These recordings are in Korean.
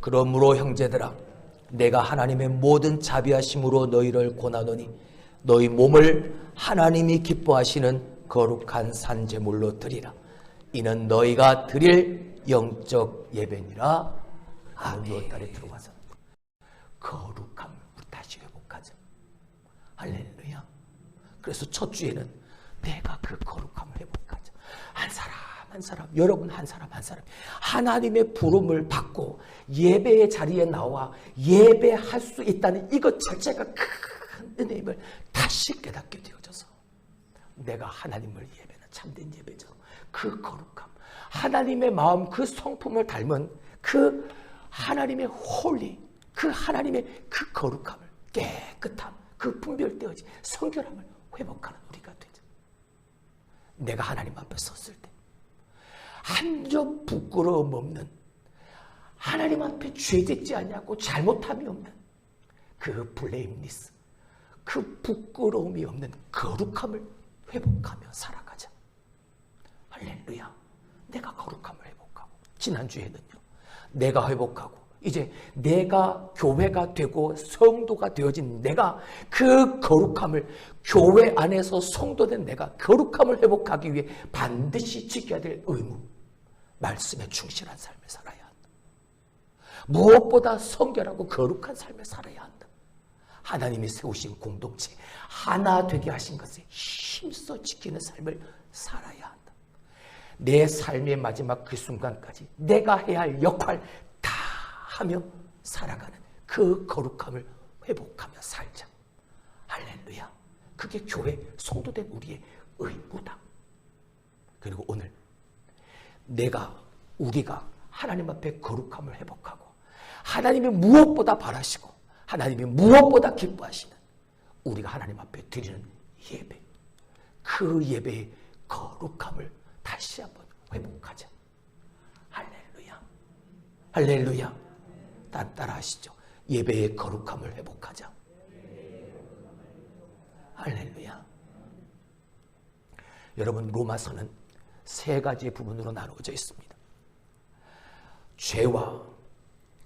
그러므로 형제들아, 내가 하나님의 모든 자비하심으로 너희를 권하노니 너희 몸을 하나님이 기뻐하시는 거룩한 산제물로 드리라. 이는 너희가 드릴 영적 예배니라. 아멘. 6월달에 들어와서 거룩함을 우리 다시 회복하자. 할렐루야. 그래서 첫 주에는 내가 그 거룩함을 회복하자. 한 사람 한 사람, 여러분 한 사람 한 사람 하나님의 부름을 받고 예배의 자리에 나와 예배할 수 있다는 이것 자체가 큰 은혜임을 다시 깨닫게 되어져서 내가 하나님을 예배는 참된 예배죠. 그 거룩함, 하나님의 마음, 그 성품을 닮은 그 하나님의 홀리, 그 하나님의 그 거룩함을, 깨끗함, 그 분별되어진 성결함을 회복하는 우리가 되죠. 내가 하나님 앞에 섰을 때 한 점 부끄러움 없는, 하나님 앞에 죄짓지 아니하고 잘못함이 없는 그 블레임리스, 그 부끄러움이 없는 거룩함을 회복하며 살아가자. 할렐루야. 내가 거룩함을 회복하고, 지난주에는요 내가 회복하고 이제 내가 교회가 되고 성도가 되어진 내가 그 거룩함을, 교회 안에서 성도된 내가 거룩함을 회복하기 위해 반드시 지켜야 될 의무, 말씀에 충실한 삶을 살아야 한다. 무엇보다 성결하고 거룩한 삶을 살아야 한다. 하나님이 세우신 공동체 하나 되게 하신 것에 힘써 지키는 삶을 살아야 한다. 내 삶의 마지막 그 순간까지 내가 해야 할 역할 다 하며 살아가는 그 거룩함을 회복하며 살자. 할렐루야. 그게 교회 성도된 우리의 의무다. 그리고 오늘 우리가 하나님 앞에 거룩함을 회복하고 하나님이 무엇보다 바라시고 하나님이 무엇보다 기뻐하시는 우리가 하나님 앞에 드리는 예배, 그 예배의 거룩함을 다시 한번 회복하자. 할렐루야. 할렐루야. 따라 하시죠. 예배의 거룩함을 회복하자. 할렐루야. 여러분, 로마서는 세 가지의 부분으로 나누어져 있습니다. 죄와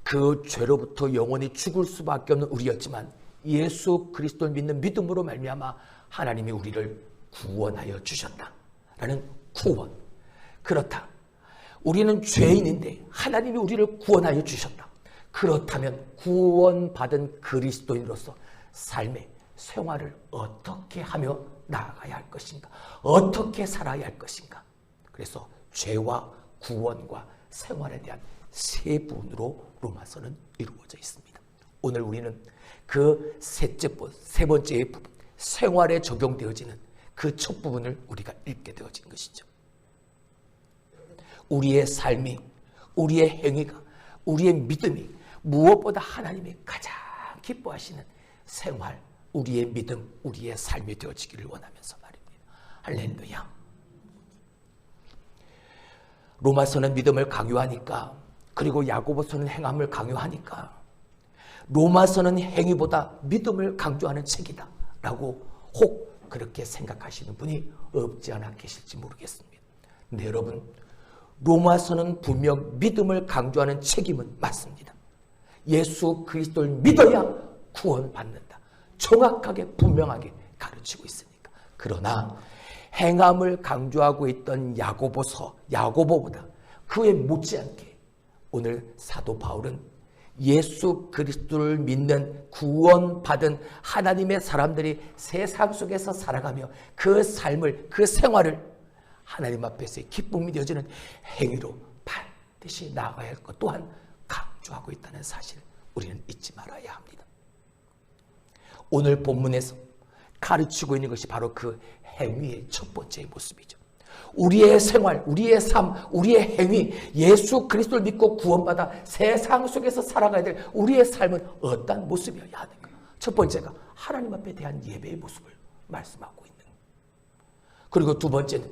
그 죄로부터 영원히 죽을 수밖에 없는 우리였지만 예수 그리스도를 믿는 믿음으로 말미암아 하나님이 우리를 구원하여 주셨다라는 구원. 그렇다. 우리는 죄인인데 하나님이 우리를 구원하여 주셨다. 그렇다면 구원받은 그리스도인으로서 삶의 생활을 어떻게 하며 나아가야 할 것인가? 어떻게 살아야 할 것인가? 그래서 죄와 구원과 생활에 대한 세 부분으로 로마서는 이루어져 있습니다. 오늘 우리는 그 세 번째의 부분, 생활에 적용되어지는 그 첫 부분을 우리가 읽게 되어진 것이죠. 우리의 삶이, 우리의 행위가, 우리의 믿음이 무엇보다 하나님이 가장 기뻐하시는 생활, 우리의 믿음, 우리의 삶이 되어지기를 원하면서 말입니다. 할렐루야. 로마서는 믿음을 강요하니까, 그리고 야고보서는 행함을 강요하니까 로마서는 행위보다 믿음을 강조하는 책이다 라고 혹 그렇게 생각하시는 분이 없지 않아 계실지 모르겠습니다. 근데 여러분, 로마서는 분명 믿음을 강조하는 책임은 맞습니다. 예수 그리스도를 믿어야 구원받는다. 정확하게 분명하게 가르치고 있으니까. 그러나 행함을 강조하고 있던 야고보보다 그에 못지않게 오늘 사도 바울은 예수 그리스도를 믿는 구원받은 하나님의 사람들이 세상 속에서 살아가며 그 삶을, 그 생활을 하나님 앞에서의 기쁨이 되어지는 행위로 반드시 나아가야 할 것 또한 강조하고 있다는 사실을 우리는 잊지 말아야 합니다. 오늘 본문에서 가르치고 있는 것이 바로 그 행위의 첫 번째 모습이죠. 우리의 생활, 우리의 삶, 우리의 행위, 예수 그리스도를 믿고 구원받아 세상 속에서 살아가야 될 우리의 삶은 어떤 모습이어야 하는가? 첫 번째가 하나님 앞에 대한 예배의 모습을 말씀하고 있는 거예요. 그리고 두 번째는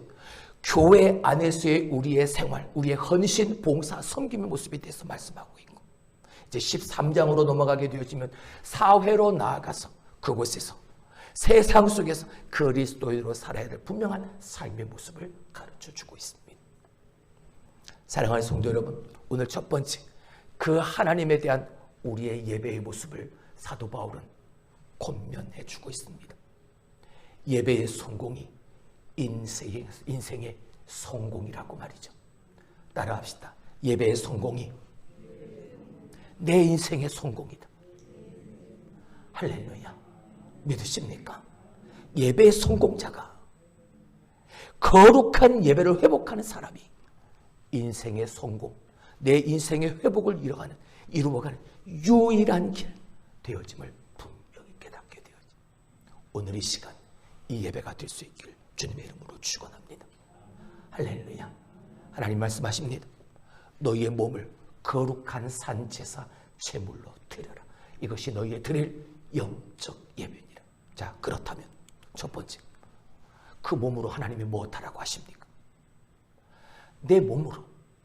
교회 안에서의 우리의 생활, 우리의 헌신, 봉사, 섬김의 모습에 대해서 말씀하고 있고, 이제 13장으로 넘어가게 되어지면 사회로 나아가서 그곳에서 세상 속에서 그리스도인으로 살아야 될 분명한 삶의 모습을 가르쳐주고 있습니다. 사랑하는 성도 여러분, 오늘 첫 번째 그 하나님에 대한 우리의 예배의 모습을 사도 바울은 권면해 주고 있습니다. 예배의 성공이 인생의 성공이라고 말이죠. 따라합시다. 예배의 성공이 내 인생의 성공이다. 할렐루야. 믿으십니까? 예배의 성공자가, 거룩한 예배를 회복하는 사람이 인생의 성공, 내 인생의 회복을 이루어가는 유일한 길 되어짐을 분명히 깨닫게 되어지. 오늘 이 시간 이 예배가 될 수 있길 주님의 이름으로 축원합니다. 할렐루야. 하나님 말씀하십니다. 너희의 몸을 거룩한 산제사 제물로 드려라. 이것이 너희의 드릴 영적 예배니라. 자, 그렇다면 첫 번째, 그 몸으로 하나님이 무엇하라고 하십니까? 내 몸으로,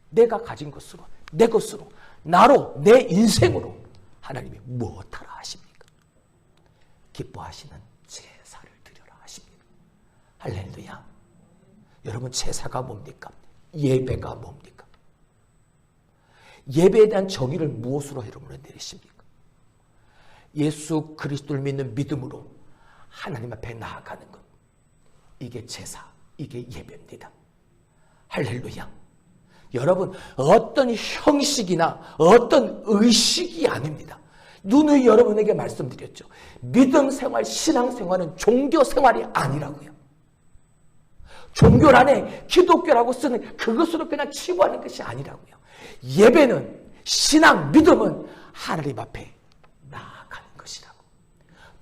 내가 가진 것으로, 내 것으로, 나로, 내 인생으로 하나님이 무엇하라 하십니까? 기뻐하시는 제사를 드려라 하십니다. 할렐루야. 여러분, 제사가 뭡니까? 예배가 뭡니까? 예배에 대한 정의를 무엇으로 여러분은 내리십니까? 예수 그리스도를 믿는 믿음으로 하나님 앞에 나아가는 것, 이게 제사, 이게 예배입니다. 할렐루야. 여러분, 어떤 형식이나 어떤 의식이 아닙니다. 누누이 여러분에게 말씀드렸죠. 믿음 생활, 신앙 생활은 종교 생활이 아니라고요. 종교란에 기독교라고 쓰는 그것으로 그냥 치부하는 것이 아니라고요. 예배는, 신앙, 믿음은 하나님 앞에 나아가는 것이라고.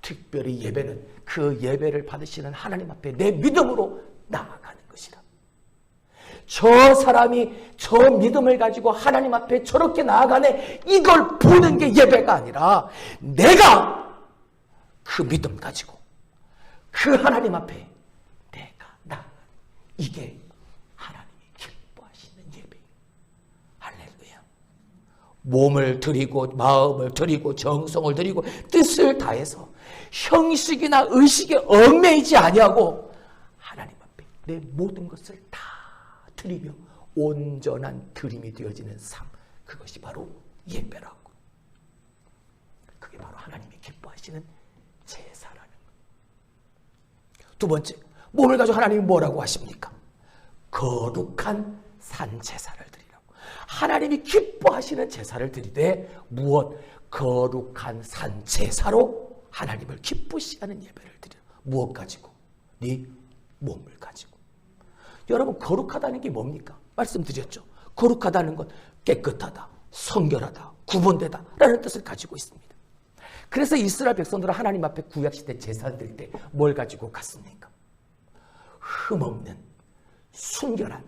특별히 예배는 그 예배를 받으시는 하나님 앞에 내 믿음으로 나아가는 것이라. 저 사람이 저 믿음을 가지고 하나님 앞에 저렇게 나아가네, 이걸 보는 게 예배가 아니라 내가 그 믿음 가지고 그 하나님 앞에 내가 나아가는, 이게 하나님이 기뻐하시는 예배예요. 할렐루야. 몸을 드리고 마음을 드리고 정성을 드리고 뜻을 다해서 형식이나 의식에 얽매이지 아니하고 하나님 앞에 내 모든 것을 다 드리며 온전한 드림이 되어지는 삶, 그것이 바로 예배라고. 그게 바로 하나님이 기뻐하시는 제사라는 것. 두 번째, 몸을 가지고 하나님이 뭐라고 하십니까? 거룩한 산제사를 드리라고. 하나님이 기뻐하시는 제사를 드리되 무엇? 거룩한 산제사로 하나님을 기쁘시게 하는 예배를 드려. 무엇 가지고? 네 몸을 가지고. 여러분, 거룩하다는 게 뭡니까? 말씀드렸죠. 거룩하다는 건 깨끗하다, 성결하다, 구분되다 라는 뜻을 가지고 있습니다. 그래서 이스라엘 백성들은 하나님 앞에 구약시대 제사 드릴 때 뭘 가지고 갔습니까? 흠없는 순결한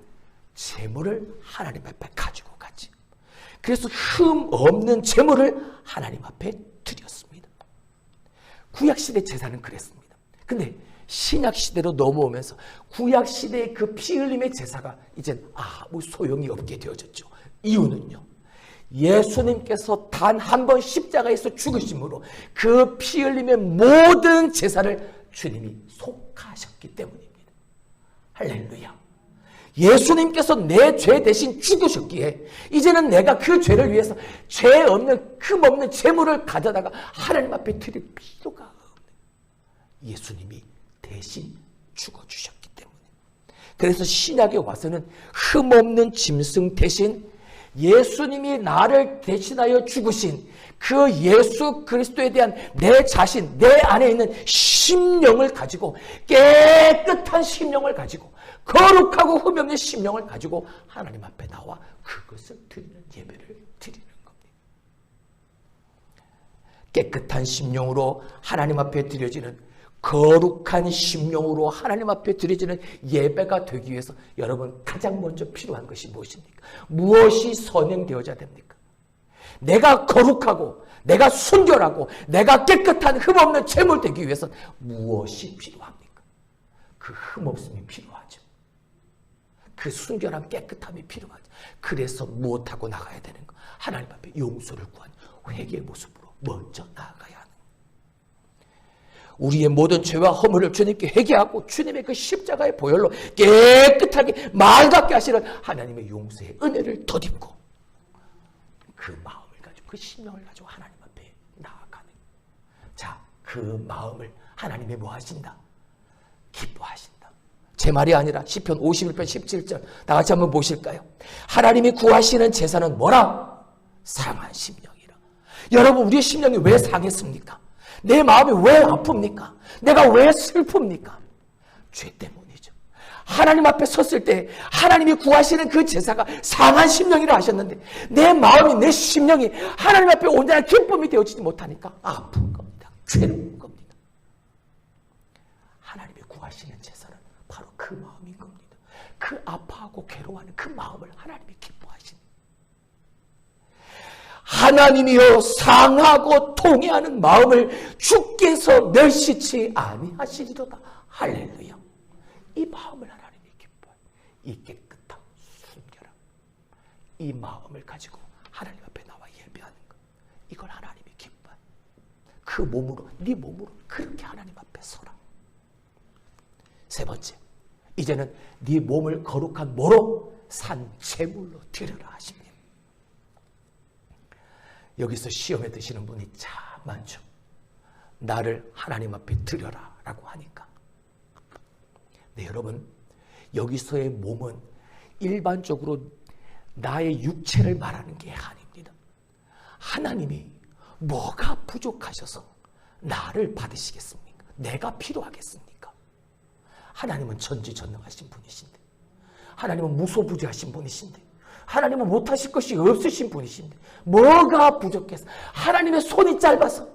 제물을 하나님 앞에 가지고 갔지. 그래서 흠없는 제물을 하나님 앞에 드렸습니다. 구약시대 제사는 그랬습니다. 근데 신약시대로 넘어오면서 구약시대의 그 피 흘림의 제사가 이젠 아무 소용이 없게 되어졌죠. 이유는요, 예수님께서 단 한 번 십자가에서 죽으심으로 그 피 흘림의 모든 제사를 주님이 속하셨기 때문입니다. 할렐루야. 예수님께서 내 죄 대신 죽으셨기에 이제는 내가 그 죄를 위해서 죄 없는 흠 없는 제물을 가져다가 하나님 앞에 드릴 필요가 없는, 예수님이 대신 죽어주셨기 때문에. 그래서 신약에 와서는 흠 없는 짐승 대신 예수님이 나를 대신하여 죽으신 그 예수 그리스도에 대한 내 자신, 내 안에 있는 심령을 가지고, 깨끗한 심령을 가지고, 거룩하고 흠이 없는 심령을 가지고 하나님 앞에 나와 그것을 드리는 예배를 드리는 겁니다. 깨끗한 심령으로 하나님 앞에 드려지는, 거룩한 심령으로 하나님 앞에 드려지는 예배가 되기 위해서 여러분, 가장 먼저 필요한 것이 무엇입니까? 무엇이 선행되어야 됩니까? 내가 거룩하고 내가 순결하고 내가 깨끗한 흠없는 제물 되기 위해서 무엇이 필요합니까? 그 흠없음이 필요하죠. 그 순결함, 깨끗함이 필요하죠. 그래서 무엇하고 나가야 되는 거? 하나님 앞에 용서를 구한 회개의 모습으로 먼저 나아가야 하는 거예요. 우리의 모든 죄와 허물을 주님께 회개하고 주님의 그 십자가의 보혈로 깨끗하게 맑게 하시는 하나님의 용서의 은혜를 덧입고 그 마음을 가지고 그 심령을 가지고 하나님 앞에 나아가는. 자, 그 마음을 하나님이 뭐 하신다? 기뻐하신다. 제 말이 아니라 시편 51편 17절 다 같이 한번 보실까요? 하나님이 구하시는 제사는 뭐라? 상한 심령이라. 여러분, 우리의 심령이 왜 상했습니까? 내 마음이 왜 아픕니까? 내가 왜 슬픕니까? 죄 때문이죠. 하나님 앞에 섰을 때 하나님이 구하시는 그 제사가 상한 심령이라 하셨는데 내 마음이, 내 심령이 하나님 앞에 온전한 기쁨이 되어지지 못하니까 아픈 겁니다. 괴로운 겁니다. 하나님이 구하시는 제사는 바로 그 마음인 겁니다. 그 아파하고 괴로워하는 그 마음을 하나님이 기뻐하시는. 하나님이여 상하고 통해하는 마음을 주께서 멸시치 아니하시리로다. 할렐루야. 이 마음을 하나님이 기뻐해. 이 깨끗하고 순결함, 이 마음을 가지고 하나님 앞에 나와 예배하는 것, 이걸 하나님이 기뻐해. 그 몸으로, 네 몸으로 그렇게 하나님 앞에 서라. 세 번째, 이제는 네 몸을 거룩한 뭐로? 산 제물로 드려라 하십니다. 여기서 시험에 드시는 분이 참 많죠. 나를 하나님 앞에 드려라 라고 하니까. 네, 여러분, 여기서의 몸은 일반적으로 나의 육체를 말하는 게 아닙니다. 하나님이 뭐가 부족하셔서 나를 받으시겠습니까? 내가 필요하겠습니까? 하나님은 전지전능하신 분이신데, 하나님은 무소부지하신 분이신데, 하나님은 못하실 것이 없으신 분이신데 뭐가 부족해서, 하나님의 손이 짧아서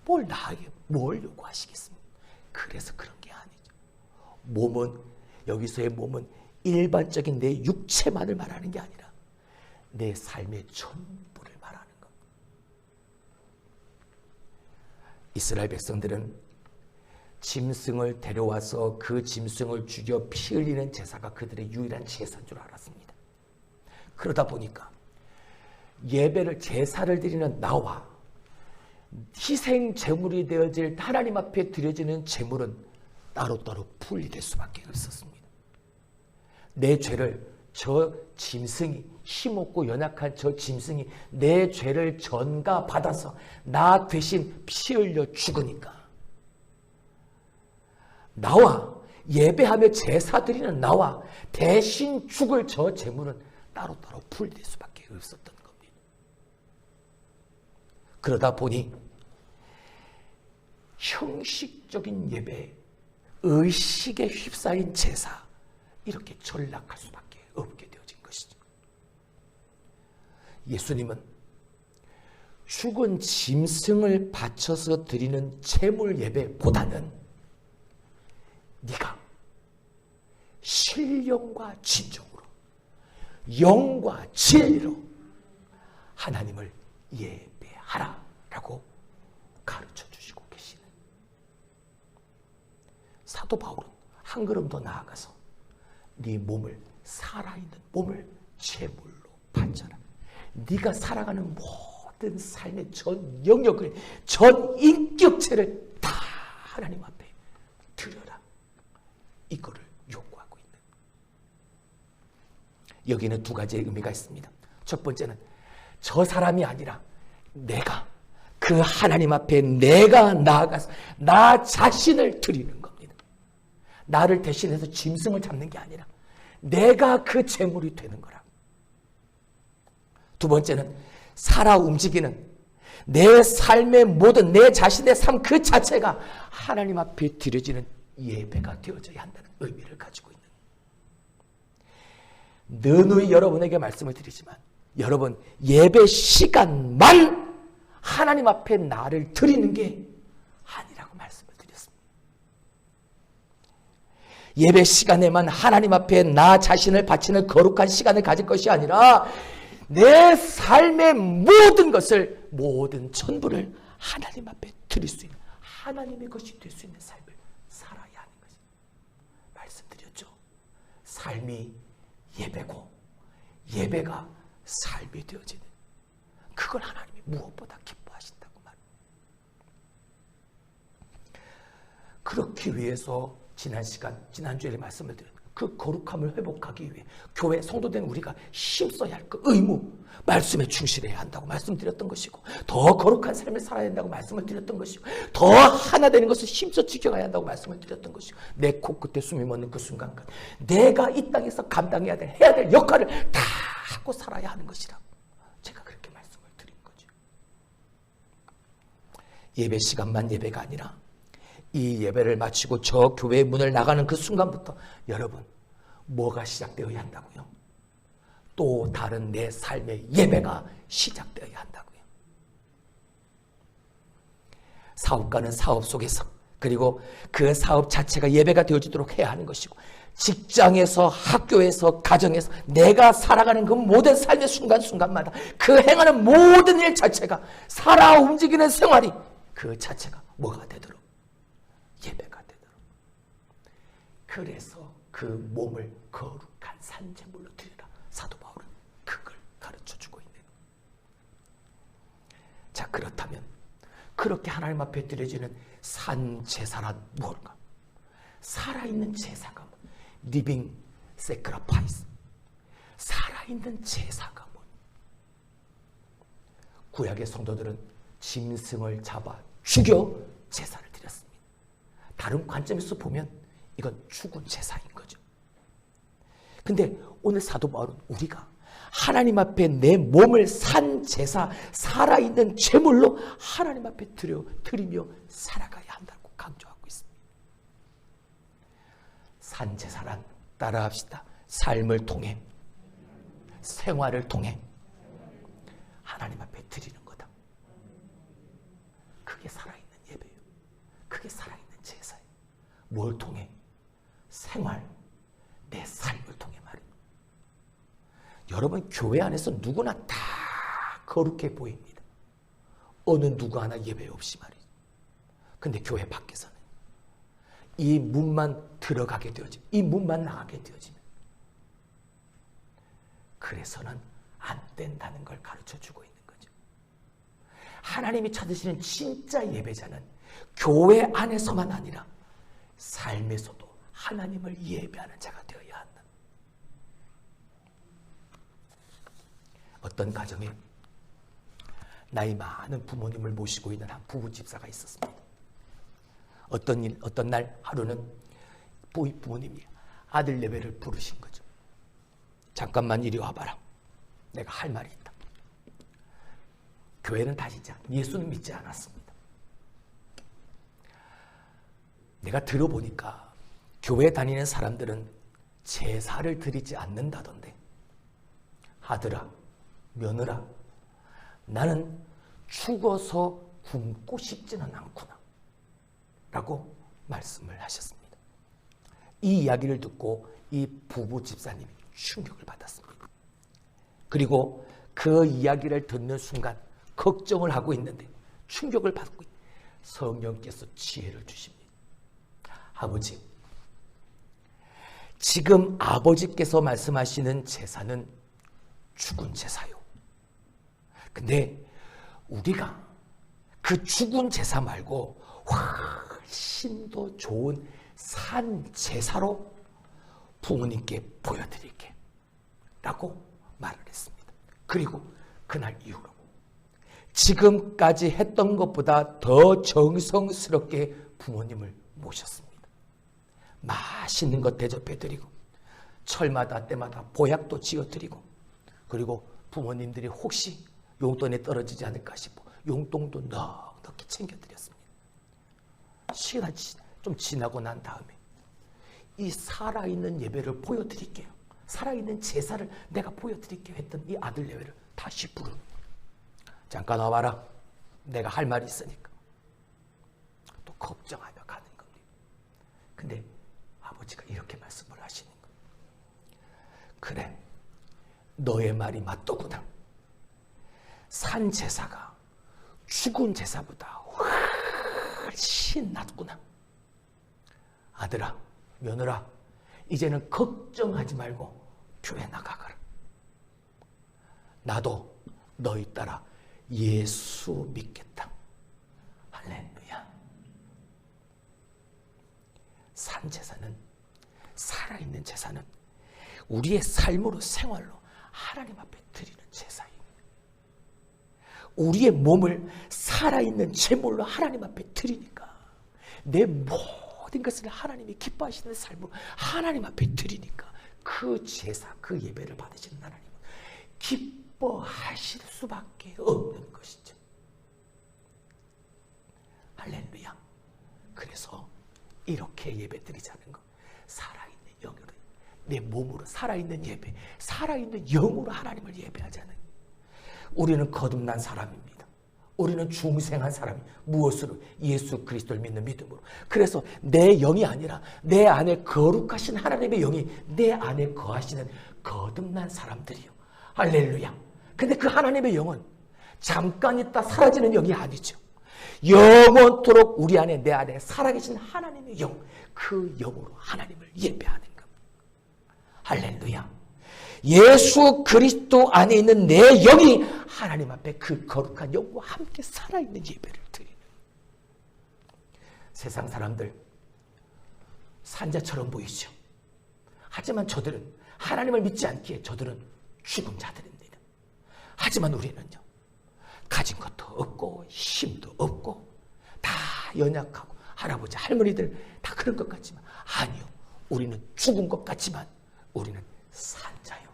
뭘 나에게 뭘 요구하시겠습니까? 그래서 그런 게 아니죠. 몸은, 여기서의 몸은 일반적인 내 육체만을 말하는 게 아니라 내 삶의 전부를 말하는 겁니다. 이스라엘 백성들은 짐승을 데려와서 그 짐승을 죽여 피 흘리는 제사가 그들의 유일한 제사인 줄 알았습니다. 그러다 보니까 예배를, 제사를 드리는 나와 희생 제물이 되어질 하나님 앞에 드려지는 제물은 따로따로 분리될 수밖에 없었습니다. 내 죄를, 저 짐승이, 힘없고 연약한 저 짐승이 내 죄를 전가받아서 나 대신 피 흘려 죽으니까 나와 예배하며 제사 드리는 나와 대신 죽을 저 제물은 따로따로 분리될 수밖에 없었던 겁니다. 그러다 보니 형식적인 예배, 의식에 휩싸인 제사, 이렇게 전락할 수밖에 없게 되어진 것이죠. 예수님은 죽은 짐승을 바쳐서 드리는 제물 예배보다는 네가 신령과 진정으로, 영과 진리로 하나님을 예배하라 라고 가르쳐 주시고 계시는. 사도 바울은 한 걸음 더 나아가서 네 몸을, 살아있는 몸을 제물로 바쳐라. 네가 살아가는 모든 삶의 전 영역을, 전 인격체를 다 하나님 앞에 드려라. 이거를 요구하고 있는. 여기는 두 가지의 의미가 있습니다. 첫 번째는 저 사람이 아니라 내가, 그 하나님 앞에 내가 나아가서 나 자신을 드리는 겁니다. 나를 대신해서 짐승을 잡는 게 아니라 내가 그 제물이 되는 거라. 두 번째는 살아 움직이는 내 삶의 모든, 내 자신의 삶 그 자체가 하나님 앞에 드려지는 예배가 되어져야 한다는 의미를 가지고 있는. 누누이 여러분에게 말씀을 드리지만, 여러분 예배 시간만 하나님 앞에 나를 드리는 게 아니라고 말씀을 드렸습니다. 예배 시간에만 하나님 앞에 나 자신을 바치는 거룩한 시간을 가질 것이 아니라 내 삶의 모든 것을, 모든 전부를 하나님 앞에 드릴 수 있는, 하나님의 것이 될 수 있는 삶을 살아야 하는 것입니다. 말씀드렸죠. 삶이 예배고 예배가 삶이 되어지는, 그걸 하나님이 무엇보다 기뻐하신다고 말합니다. 그렇기 위해서 지난주에 말씀을 드린 그 거룩함을 회복하기 위해 교회 성도된 우리가 힘써야 할 그 의무, 말씀에 충실해야 한다고 말씀드렸던 것이고, 더 거룩한 삶을 살아야 한다고 말씀을 드렸던 것이고, 더 하나 되는 것을 힘써 지켜가야 한다고 말씀을 드렸던 것이고, 내 코끝에 숨이 멎는 그 순간까지 내가 이 땅에서 감당해야 될, 해야 될 역할을 다 하고 살아야 하는 것이라 제가 그렇게 말씀을 드린 거죠. 예배 시간만 예배가 아니라 이 예배를 마치고 저 교회의 문을 나가는 그 순간부터 여러분, 뭐가 시작되어야 한다고요? 또 다른 내 삶의 예배가 시작되어야 한다고요. 사업가는 사업 속에서, 그리고 그 사업 자체가 예배가 되어지도록 해야 하는 것이고, 직장에서, 학교에서, 가정에서 내가 살아가는 그 모든 삶의 순간순간마다 그 행하는 모든 일 자체가, 살아 움직이는 생활이 그 자체가 뭐가 되도록? 예배가 되도록. 그래서 그 몸을 거룩한 산제물로 드리라. 사도 바울은 그걸 가르쳐주고 있는. 자, 그렇다면 그렇게 하나님 앞에 드려지는 산제사란 무엇인가? 살아있는 제사가 뭐? 리빙 세크라파이스. 살아있는 제사가 뭐? 구약의 성도들은 짐승을 잡아 죽여 제사를 드렸습니다. 다른 관점에서 보면 이건 죽은 제사인 거죠. 근데 오늘 사도 바울은 우리가 하나님 앞에 내 몸을 산 제사, 살아있는 제물로 하나님 앞에 드리며 살아가야 한다고 강조하고 있습니다. 산 제사란, 따라합시다, 삶을 통해, 생활을 통해 하나님 앞에 드리는 거다. 그게 살아있는 예배예요. 그게 살아있는 제사예요. 뭘 통해? 생활, 내 삶을 통해 말이에요. 여러분, 교회 안에서 누구나 다 거룩해 보입니다. 어느 누구 하나 예배 없이 말이에요. 근데 교회 밖에서는 이 문만 들어가게 되어지면, 이 문만 나가게 되어지면, 그래서는 안 된다는 걸 가르쳐주고 있는 거죠. 하나님이 찾으시는 진짜 예배자는 교회 안에서만 아니라 삶에서도 하나님을 예배하는 자가 되어야 한다. 어떤 가정에 나이 많은 부모님을 모시고 있는 한 부부 집사가 있었습니다. 어떤 날 하루는 부모님이 아들 예배를 부르신 거죠. 잠깐만 이리 와봐라. 내가 할 말이 있다. 교회는 다니지 않고 예수는 믿지 않았습니다. 내가 들어보니까 교회 다니는 사람들은 제사를 드리지 않는다던데. 아들아, 며느라, 나는 죽어서 굶고 싶지는 않구나 라고 말씀을 하셨습니다. 이 이야기를 듣고 이 부부 집사님이 충격을 받았습니다. 그리고 그 이야기를 듣는 순간 걱정을 하고 있는데, 충격을 받고 성령께서 지혜를 주십니다. 아버지, 지금 아버지께서 말씀하시는 제사는 죽은 제사요. 근데 우리가 그 죽은 제사 말고 훨씬 더 좋은 산 제사로 부모님께 보여드릴게 라고 말을 했습니다. 그리고 그날 이후로 지금까지 했던 것보다 더 정성스럽게 부모님을 모셨습니다. 맛있는 것 대접해드리고, 철마다 때마다 보약도 지어드리고, 그리고 부모님들이 혹시 용돈에 떨어지지 않을까 싶어 용돈도 넉넉히 챙겨드렸습니다. 시간이 좀 지나고 난 다음에 이 살아있는 예배를 보여드릴게요, 살아있는 제사를 내가 보여드릴게요 했던 이 아들 예배를 다시 부릅니다. 잠깐 와봐라. 내가 할 말이 있으니까. 또 걱정하며 가는 겁니다. 근데 아버지가 이렇게 말씀을 하시는 거예요. 그래, 너의 말이 맞더구나. 산 제사가 죽은 제사보다 훨씬 낫구나. 아들아, 며느라, 이제는 걱정하지 말고 교회 나가거라. 나도 너희 따라 예수 믿겠다. 할렐루야. 산 제사는, 살아있는 제사는 우리의 삶으로, 생활로 하나님 앞에 드리는 제사입니다. 우리의 몸을 살아있는 제물로 하나님 앞에 드리니까, 내 모든 것을 하나님이 기뻐하시는 삶으로 하나님 앞에 드리니까, 그 제사, 그 예배를 받으시는 하나님은 기뻐하실 수밖에 없는 것이죠. 할렐루야. 그래서 이렇게 예배 드리자는 것, 살아있는 영으로, 내 몸으로 살아있는 예배, 살아있는 영으로 하나님을 예배하자는, 우리는 거듭난 사람입니다. 우리는 중생한 사람이, 무엇으로? 예수 그리스도를 믿는 믿음으로. 그래서 내 영이 아니라 내 안에 거룩하신 하나님의 영이 내 안에 거하시는 거듭난 사람들이요. 할렐루야. 근데 그 하나님의 영은 잠깐 있다 사라지는 영이 아니죠. 영원토록 우리 안에, 내 안에 살아계신 하나님의 영, 그 영으로 하나님을 예배하는 것. 할렐루야. 예수 그리스도 안에 있는 내 영이 하나님 앞에 그 거룩한 영과 함께 살아있는 예배를 드리는. 세상 사람들 산자처럼 보이죠. 하지만 저들은, 하나님을 믿지 않기에 저들은 죽은 자들입니다. 하지만 우리는요, 가진 것도 없고 힘도 없고 다 연약하고, 할아버지 할머니들 다 그런 것 같지만 아니요, 우리는 죽은 것 같지만 우리는 산자요.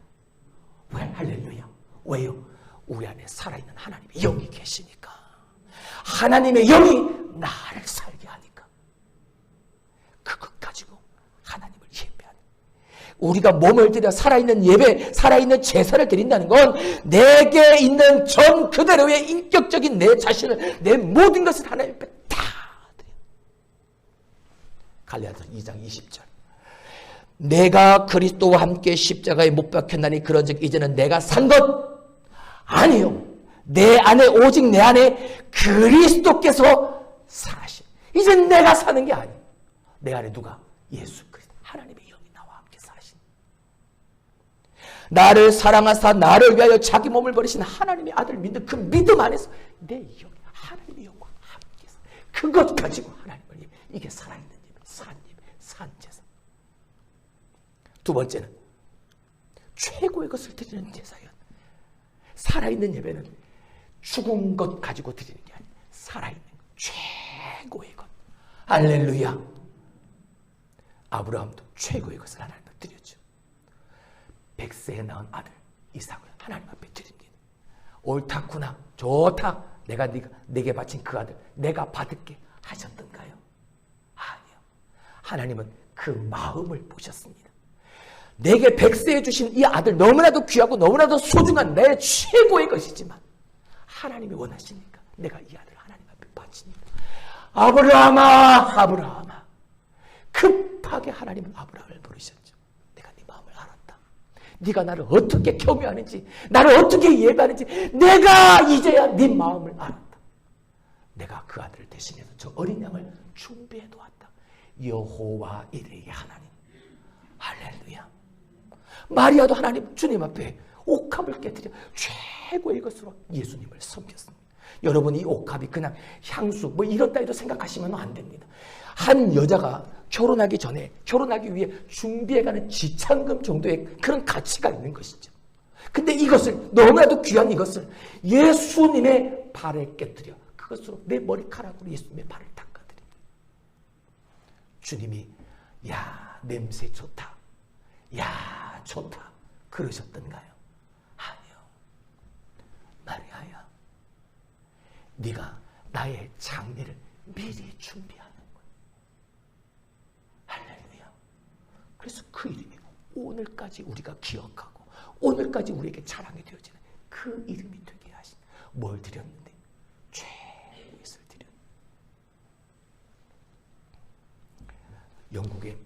왜? 할렐루야. 왜요? 우리 안에 살아있는 하나님의 영이 계시니까. 하나님의 영이 나를 살게 하니까 그것 가지고 하나님을 예배하는, 우리가 몸을 들여 살아있는 예배, 살아있는 제사를 드린다는 건 내게 있는 전 그대로의 인격적인 내 자신을, 내 모든 것을 하나님 앞에 다 드려요. 갈라디아서 2장 20절. 내가 그리스도와 함께 십자가에 못 박혔나니 그런즉 이제는 내가 산 것 아니요, 내 안에, 오직 내 안에 그리스도께서 사신. 이제 내가 사는 게 아니에요. 내 안에 누가? 예수 그리스도, 하나님의 영이 나와 함께 사신. 나를 사랑하사 나를 위하여 자기 몸을 버리신 하나님의 아들 믿는 그 믿음 안에서 내 영이 하나님의 영과 함께 사. 그것 가지고 하나님을 예배. 이게 살아있는 예배, 산 예배, 산 제사. 두 번째는 최고의 것을 드리는 제사예요. 살아있는 예배는 죽은 것 가지고 드리는 게 아니에요. 살아있는 것, 최고의 것. 할렐루야. 아브라함도 최고의 것을 하나님 앞에 드렸죠. 100세에 낳은 아들 이삭을 하나님 앞에 드립니다. 옳다구나, 좋다, 내가 내게 바친 그 아들 내가 받을게 하셨던가요? 아니요. 하나님은 그 마음을 보셨습니다. 내게 100세에 주신 이 아들, 너무나도 귀하고 너무나도 소중한 내 최고의 것이지만 하나님이 원하시니까 내가 이 아들을 하나님 앞에 바칩니다. 아브라함아, 아브라함아. 급하게 하나님은 아브라함을 부르셨죠. 내가 네 마음을 알았다. 네가 나를 어떻게 경외하는지, 나를 어떻게 예배하는지 내가 이제야 네 마음을 알았다. 내가 그 아들을 대신해서 저 어린 양을 준비해 놓았다. 여호와 이레의 하나님. 할렐루야. 마리아도 하나님, 주님 앞에 옥합을 깨뜨려 최고의 것으로 예수님을 섬겼습니다. 여러분, 이 옥합이 그냥 향수 뭐 이런 따위로 생각하시면 안 됩니다. 한 여자가 결혼하기 전에, 결혼하기 위해 준비해가는 지참금 정도의 그런 가치가 있는 것이죠. 근데 이것을, 너무나도 귀한 이것을 예수님의 발에 깨뜨려 그것으로 내 머리카락으로 예수님의 발을 닦아드립니다. 주님이 야, 냄새 좋다, 야, 좋다 그러셨던가요? 아니요. 마리아야, 네가 나의 장례를 미리 준비하는 거예요. 할렐루야. 그래서 그 이름이 오늘까지 우리가 기억하고 오늘까지 우리에게 자랑이 되어지는 그 이름이 되게 하신. 뭘 드렸는데? 최고의 것을 드렸는데. 영국에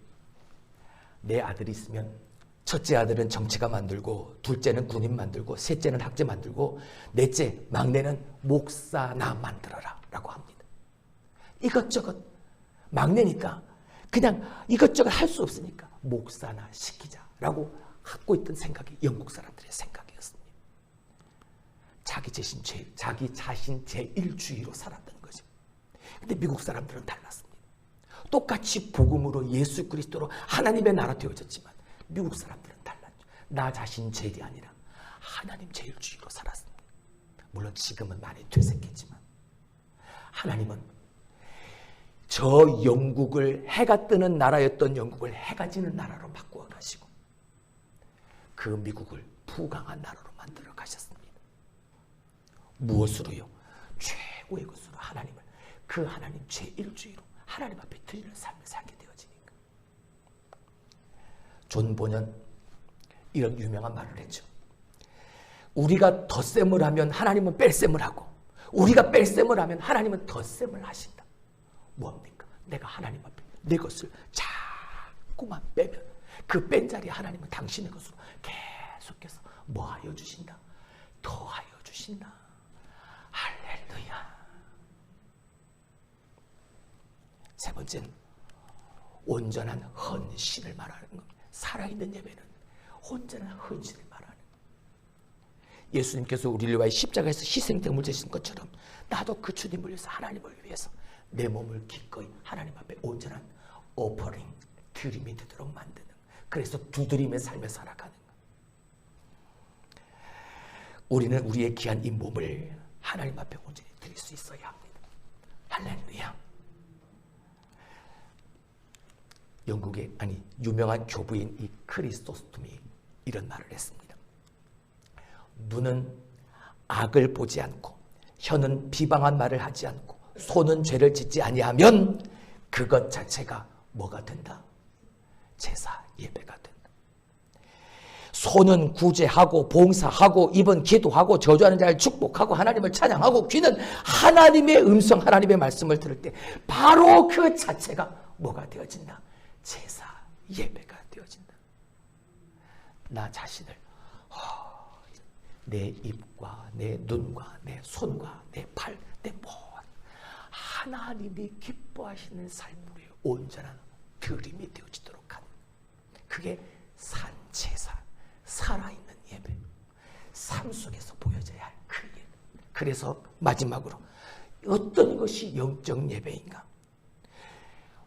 내 아들이 있으면 첫째 아들은 정치가 만들고, 둘째는 군인 만들고, 셋째는 학자 만들고, 넷째, 막내는 목사나 만들어라 라고 합니다. 이것저것, 막내니까 그냥 이것저것 할 수 없으니까 목사나 시키자라고 갖고 있던 생각이 영국 사람들의 생각이었습니다. 자기 자신 제1주의로 살았던 거죠. 근데 미국 사람들은 달랐습니다. 똑같이 복음으로 예수 그리스도로 하나님의 나라 되어졌지만 미국 사람들은 달랐죠. 나 자신 제일이 아니라 하나님 제일주의로 살았습니다. 물론 물론 지금은 많이 퇴색했지만 하나님은 저 영국을, 해가 뜨는 나라였던 영국을 해가 지는 나라로 바꾸어 가시고 그 미국을 부강한 나라로 만들어 가셨습니다. 무엇으로요? 최고의 것으로 하나님을, 그 하나님 제1주의로 하나님 앞에 드리는 삶을 살게 되어지니까. 존 보년 이런 유명한 말을 했죠. 우리가 덧셈을 하면 하나님은 뺄셈을 하고, 우리가 뺄셈을 하면 하나님은 덧셈을 하신다. 뭡니까? 내가 하나님 앞에 내 것을 자꾸만 빼면 그 뺀 자리에 하나님은 당신의 것으로 계속해서 뭐하여 주신다? 더하여 주신다. 할렐루야. 세 번째는 온전한 헌신을 말하는 겁니다. 살아있는 예배는 온전한 헌신을 말하는 겁니다. 예수님께서 우리를 위하여 십자가에서 희생됨을 제신 것처럼 나도 그 주님을 위해서, 하나님을 위해서 내 몸을 기꺼이 하나님 앞에 온전한 오퍼링, 드림이 되도록 만드는, 그래서 두드림의 삶을 살아가는 것. 우리는 우리의 귀한 이 몸을 하나님 앞에 온전히 드릴 수 있어야 합니다. 할렐루야. 영국의 유명한 교부인 이 크리소스톰이 이런 말을 했습니다. 눈은 악을 보지 않고, 혀는 비방한 말을 하지 않고, 손은 죄를 짓지 아니하면 그것 자체가 뭐가 된다? 제사, 예배가 된다. 손은 구제하고 봉사하고, 입은 기도하고, 저주하는 자를 축복하고, 하나님을 찬양하고, 귀는 하나님의 음성, 하나님의 말씀을 들을 때 바로 그 자체가 뭐가 되어진다? 제사, 예배가 되어진다. 나 자신을 내 입과 내 눈과 내 손과 내 팔, 내 몸, 하나님이 기뻐하시는 삶으로 온전한 드림이 되어지도록 하는, 그게 산제사, 살아있는 예배, 삶 속에서 보여져야 할 그 예배. 그래서 마지막으로 어떤 것이 영적 예배인가?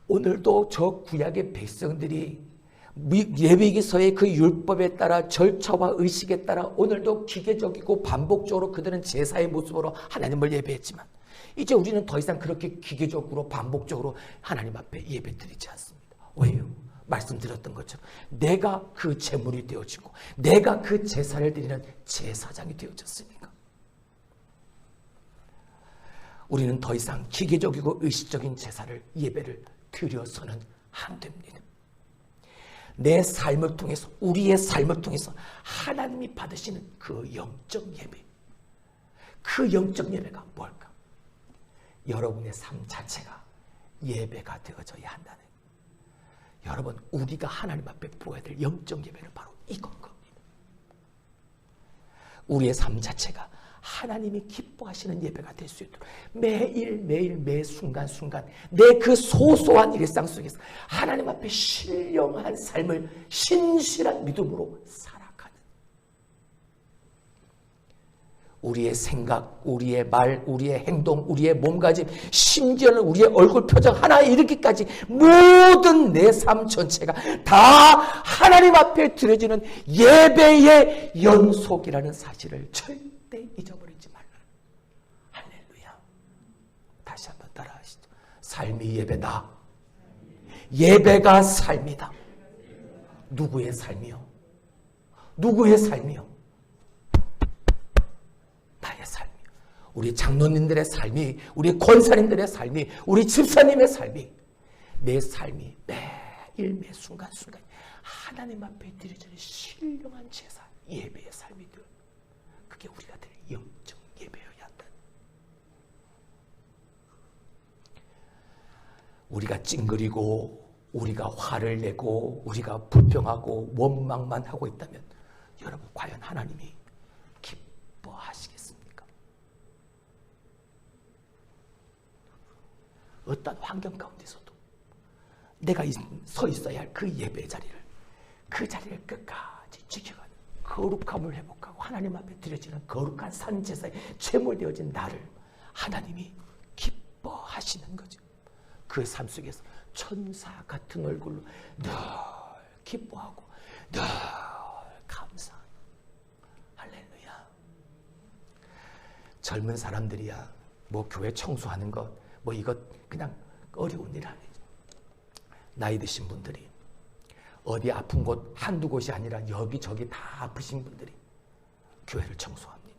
오늘도 저 구약의 백성들이 레위기서의 그 율법에 따라, 절차와 의식에 따라 오늘도 기계적이고 반복적으로 그들은 제사의 모습으로 하나님을 예배했지만, 이제 우리는 더 이상 그렇게 기계적으로 반복적으로 하나님 앞에 예배 드리지 않습니다. 왜요? 말씀드렸던 것처럼 내가 그 제물이 되어지고 내가 그 제사를 드리는 제사장이 되어졌으니까. 우리는 더 이상 기계적이고 의식적인 제사를, 예배를 드려서는 안 됩니다. 내 삶을 통해서, 우리의 삶을 통해서 하나님이 받으시는 그 영적 예배, 그 영적 예배가 뭘까? 여러분의 삶 자체가 예배가 되어져야 한다는, 여러분, 우리가 하나님 앞에 보여야 될 영적 예배는 바로 이건 겁니다. 우리의 삶 자체가 하나님이 기뻐하시는 예배가 될 수 있도록 매일매일, 매 순간순간 내 그 소소한 일상 속에서 하나님 앞에 신령한 삶을 신실한 믿음으로 살아가는, 우리의 생각, 우리의 말, 우리의 행동, 우리의 몸가짐, 심지어는 우리의 얼굴 표정 하나에 이르기까지 모든 내 삶 전체가 다 하나님 앞에 드려지는 예배의 연속이라는 사실을 절대 잊어버리지 말라. 할렐루야. 다시 한번 따라하시죠. 삶이 예배다. 예배가 삶이다. 누구의 삶이요? 누구의 삶이요? 나의 삶이요. 우리 장로님들의 삶이, 우리 권사님들의 삶이, 우리 집사님의 삶이, 내 삶이 매일 매 순간순간 하나님 앞에 드려지는 신령한 제사, 예배의 삶이 되어, 그게 우리가 될 영적 예배여야 한다. 우리가 찡그리고, 우리가 화를 내고, 우리가 불평하고 원망만 하고 있다면 여러분, 과연 하나님이 기뻐하시겠습니까? 어떤 환경 가운데서도 내가 서 있어야 할 그 예배 자리를, 그 자리를 끝까지 지켜가는, 거룩함을 회복하고 하나님 앞에 드려지는 거룩한 산제사에 제물되어진 나를 하나님이 기뻐하시는 거죠. 그 삶 속에서 천사 같은 얼굴로 늘 기뻐하고 늘 감사해요. 할렐루야. 젊은 사람들이야 뭐 교회 청소하는 것 뭐 이것 그냥 어려운 일 아니죠. 나이 드신 분들이 어디 아픈 곳 한두 곳이 아니라 여기저기 다 아프신 분들이 교회를 청소합니다.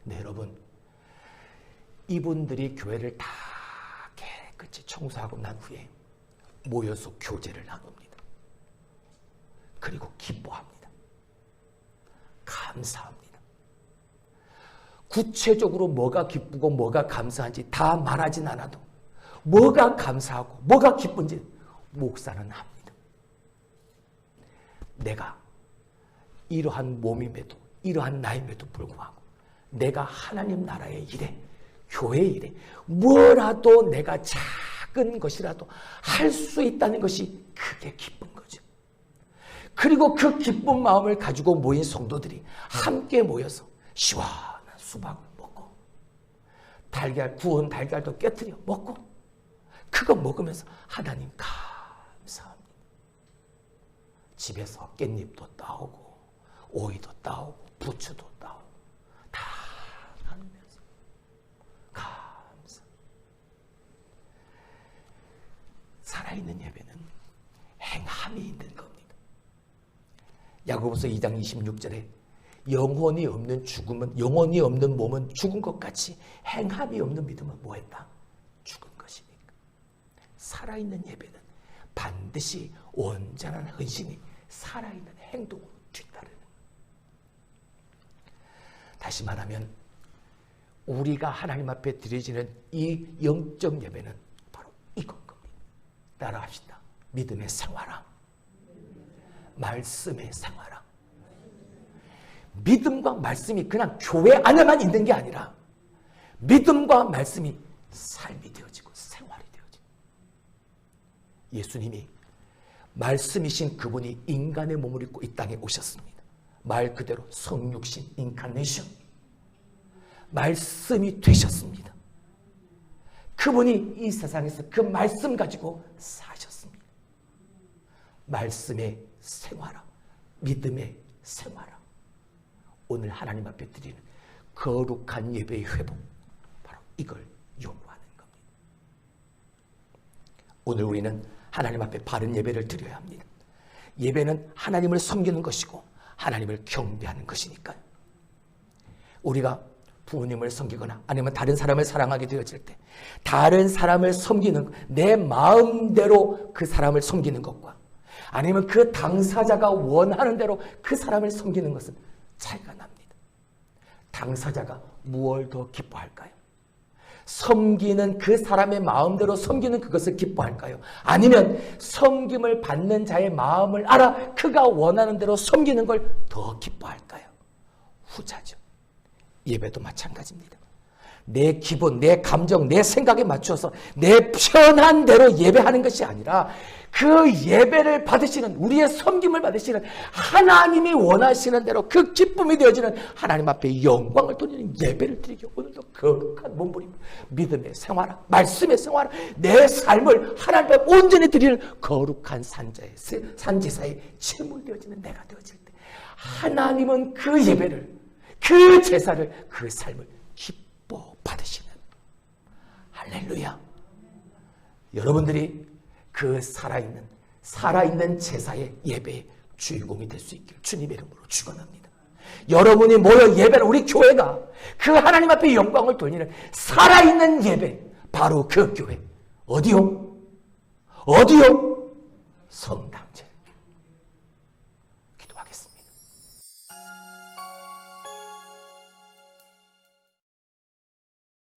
네, 여러분, 이분들이 교회를 다 깨끗이 청소하고 난 후에 모여서 교제를 나눕니다. 그리고 기뻐합니다. 감사합니다. 구체적으로 뭐가 기쁘고 뭐가 감사한지 다 말하진 않아도 뭐가 감사하고 뭐가 기쁜지 목사는 합니다. 내가 이러한 몸임에도 이러한 나임에도 불구하고 내가 하나님 나라의 일에 교회 일에 뭐라도 내가 작은 것이라도 할 수 있다는 것이 그게 기쁜 거죠. 그리고 그 기쁜 마음을 가지고 모인 성도들이 함께 모여서 시원한 수박을 먹고 구운 달걀도 깨트려 먹고 그거 먹으면서 하나님 감사합니다. 집에서 깻잎도 따오고 오이도 따오고 부추도 따오고 다 나누면서 감사. 살아있는 예배는 행함이 있는 겁니다. 야고보서 2장 26절에 영혼이 없는 죽음은 영혼이 없는 몸은 죽은 것 같이 행함이 없는 믿음은 뭐했다? 죽은 것이니까. 살아있는 예배는 반드시 온전한 헌신이 살아있는 행동으로 뒤따르는. 다시 말하면 우리가 하나님 앞에 드려지는 이 영적 예배는 바로 이건 겁니다. 따라합시다. 믿음의 생활함, 말씀의 생활함. 믿음과 말씀이 그냥 교회 안에만 있는 게 아니라 믿음과 말씀이 삶이 되어지고 생활이 되어지고, 예수님이 말씀이신 그분이 인간의 몸을 입고 이 땅에 오셨습니다. 말 그대로 성육신 인카네이션, 말씀이 되셨습니다. 그분이 이 세상에서 그 말씀 가지고 사셨습니다. 말씀의 생활화, 믿음의 생활화. 오늘 하나님 앞에 드리는 거룩한 예배의 회복, 바로 이걸 요구하는 겁니다. 오늘 우리는 하나님 앞에 바른 예배를 드려야 합니다. 예배는 하나님을 섬기는 것이고 하나님을 경배하는 것이니까요. 우리가 부모님을 섬기거나 아니면 다른 사람을 사랑하게 되어질 때 다른 사람을 섬기는, 내 마음대로 그 사람을 섬기는 것과 아니면 그 당사자가 원하는 대로 그 사람을 섬기는 것은 차이가 납니다. 당사자가 무엇을 더 기뻐할까요? 섬기는 그 사람의 마음대로 섬기는 그것을 기뻐할까요? 아니면 섬김을 받는 자의 마음을 알아 그가 원하는 대로 섬기는 걸 더 기뻐할까요? 후자죠. 예배도 마찬가지입니다. 내 기분, 내 감정, 내 생각에 맞춰서 내 편한 대로 예배하는 것이 아니라 그 예배를 받으시는, 우리의 섬김을 받으시는 하나님이 원하시는 대로 그 기쁨이 되어지는 하나님 앞에 영광을 돌리는 예배를 드리기, 오늘도 거룩한 몸부림으로 믿음의 생활, 말씀의 생활, 내 삶을 하나님 앞에 온전히 드리는 거룩한 산제사의 제물되어지는 내가 되어질 때 하나님은 그 예배를, 그 제사를, 그 삶을 기뻐 받으시는, 할렐루야. 여러분들이 그 살아있는 제사의 예배의 주인공이 될 수 있길 주님의 이름으로 축원합니다. 여러분이 모여 예배를, 우리 교회가 그 하나님 앞에 영광을 돌리는 살아있는 예배, 바로 그 교회 어디요? 성당제.